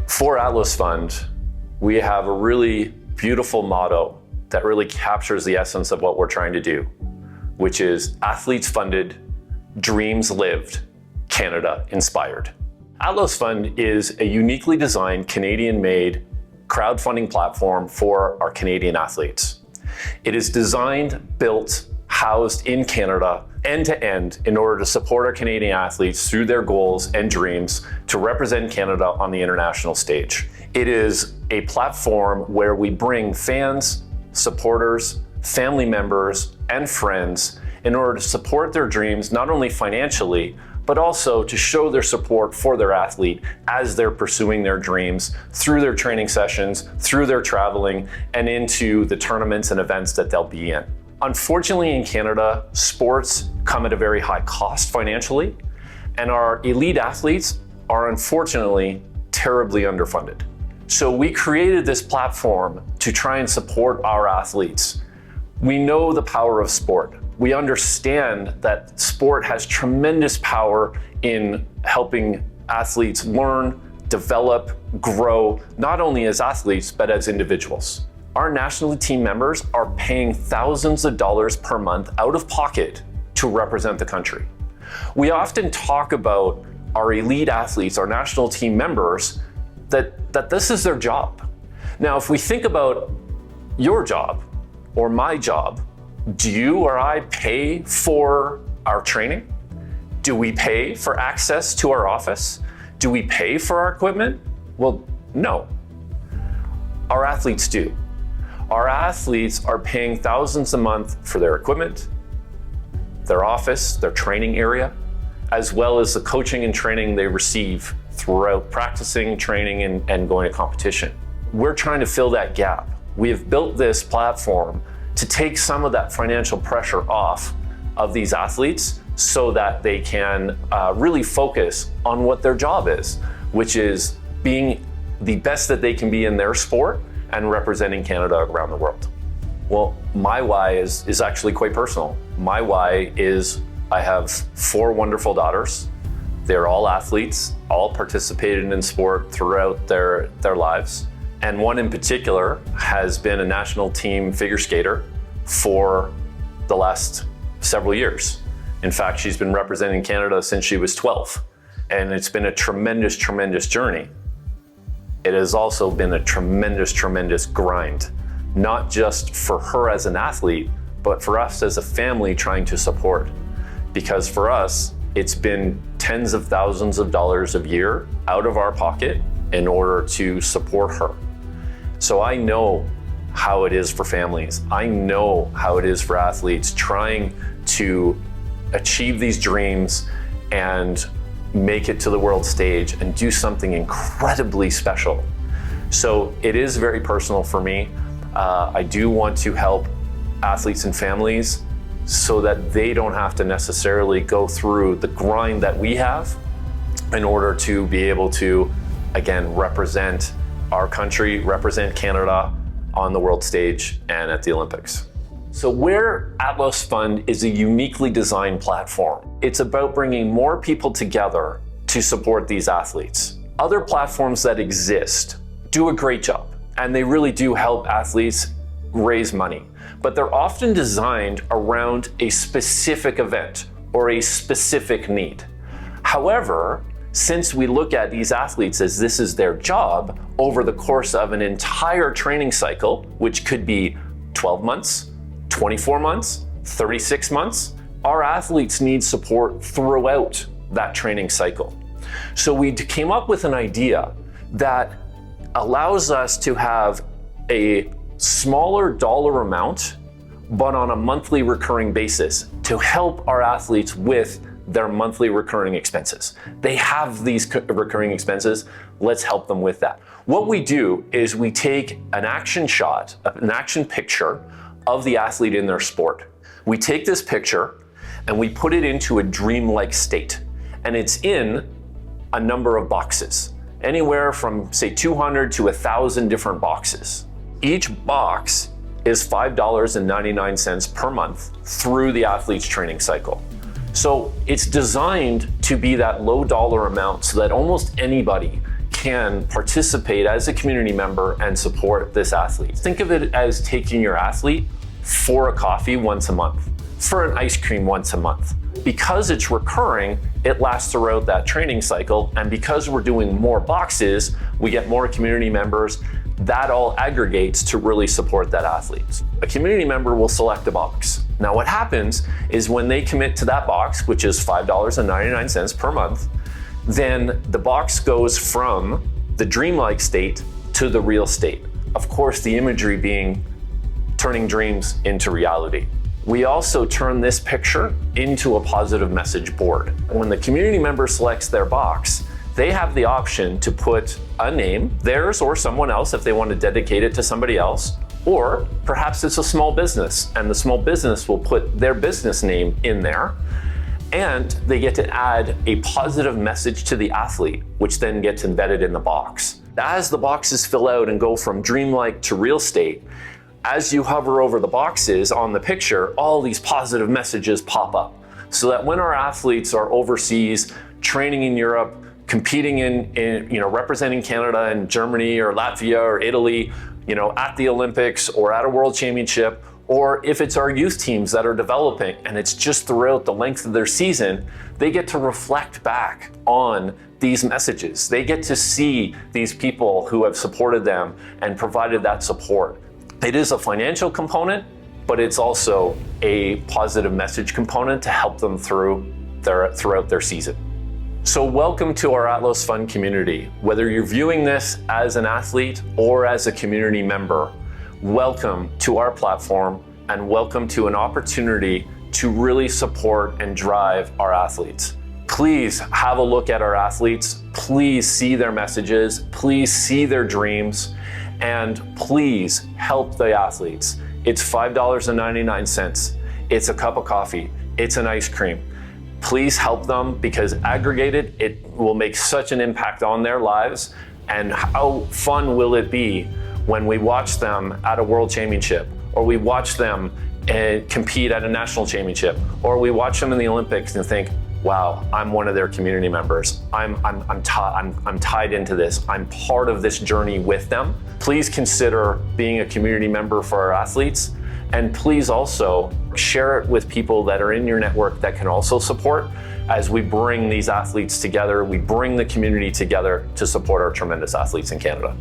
For Atlosfund, we have a really beautiful motto that really captures the essence of what we're trying to do, which is athletes funded, dreams lived, Canada inspired. Atlosfund is a uniquely designed Canadian-made crowdfunding platform for our Canadian athletes. It is designed, built, housed in Canada end-to-end in order to support our Canadian athletes through their goals and dreams to represent Canada on the international stage. It is a platform where we bring fans, supporters, family members, and friends in order to support their dreams, not only financially, but also to show their support for their athlete as they're pursuing their dreams through their training sessions, through their traveling, and into the tournaments and events that they'll be in. Unfortunately, in Canada, sports come at a very high cost financially, and our elite athletes are unfortunately terribly underfunded. So we created this platform to try and support our athletes. We know the power of sport. We understand that sport has tremendous power in helping athletes learn, develop, grow, not only as athletes, but as individuals. Our national team members are paying thousands of dollars per month out of pocket to represent the country. We often talk about our elite athletes, our national team members, that this is their job. Now, if we think about your job or my job, do you or I pay for our training? Do we pay for access to our office? Do we pay for our equipment? Well, no. Our athletes do. Our athletes are paying thousands a month for their equipment, their office, their training area, as well as the coaching and training they receive throughout practicing, training, and going to competition. We're trying to fill that gap. We have built this platform to take some of that financial pressure off of these athletes so that they can really focus on what their job is, which is being the best that they can be in their sport and representing Canada around the world. Well, my why is actually quite personal. My why is I have 4 wonderful daughters. They're all athletes, all participated in sport throughout their lives. And one in particular has been a national team figure skater for the last several years. In fact, she's been representing Canada since she was 12. And it's been a tremendous, tremendous journey. It has also been a tremendous, tremendous grind, not just for her as an athlete, but for us as a family trying to support. Because for us, it's been tens of thousands of dollars a year out of our pocket in order to support her. So I know how it is for families. I know how it is for athletes trying to achieve these dreams and make it to the world stage and do something incredibly special. So it is very personal for me. I do want to help athletes and families so that they don't have to necessarily go through the grind that we have in order to be able to, again, represent our country, represent Canada on the world stage and at the Olympics. So where Atlosfund is a uniquely designed platform, it's about bringing more people together to support these athletes. Other platforms that exist do a great job, and they really do help athletes raise money, but they're often designed around a specific event or a specific need. However, since we look at these athletes as this is their job over the course of an entire training cycle, which could be 12 months, 24 months, 36 months, our athletes need support throughout that training cycle. So we came up with an idea that allows us to have a smaller dollar amount, but on a monthly recurring basis to help our athletes with their monthly recurring expenses. They have these recurring expenses. Let's help them with that. What we do is we take an action shot, an action picture of the athlete in their sport. We take this picture and we put it into a dreamlike state. And it's in a number of boxes, anywhere from say 200 to 1,000 different boxes. Each box is $5.99 per month through the athlete's training cycle. So it's designed to be that low dollar amount so that almost anybody can participate as a community member and support this athlete. Think of it as taking your athlete for a coffee once a month, for an ice cream once a month. Because it's recurring, it lasts throughout that training cycle, and because we're doing more boxes, we get more community members. That all aggregates to really support that athlete. A community member will select a box. Now what happens is when they commit to that box, which is $5.99 per month, then the box goes from the dreamlike state to the real state. Of course, the imagery being turning dreams into reality. We also turn this picture into a positive message board. When the community member selects their box, they have the option to put a name, theirs or someone else if they want to dedicate it to somebody else, or perhaps it's a small business and the small business will put their business name in there, and they get to add a positive message to the athlete, which then gets embedded in the box. As the boxes fill out and go from dreamlike to real state, as you hover over the boxes on the picture, all these positive messages pop up. So that when our athletes are overseas, training in Europe, competing in representing Canada in Germany or Latvia or Italy, at the Olympics or at a World Championship, or if it's our youth teams that are developing and it's just throughout the length of their season, they get to reflect back on these messages. They get to see these people who have supported them and provided that support. It is a financial component, but it's also a positive message component to help them throughout their season. So welcome to our Atlosfund community. Whether you're viewing this as an athlete or as a community member, welcome to our platform and welcome to an opportunity to really support and drive our athletes. Please have a look at our athletes. Please see their messages. Please see their dreams. And please help the athletes. It's $5.99. It's a cup of coffee. It's an ice cream. Please help them, because aggregated, it will make such an impact on their lives. And how fun will it be when we watch them at a world championship, or we watch them compete at a national championship, or we watch them in the Olympics and think, wow, I'm one of their community members. I'm tied into this. I'm part of this journey with them. Please consider being a community member for our athletes. And please also share it with people that are in your network that can also support as we bring these athletes together. We bring the community together to support our tremendous athletes in Canada.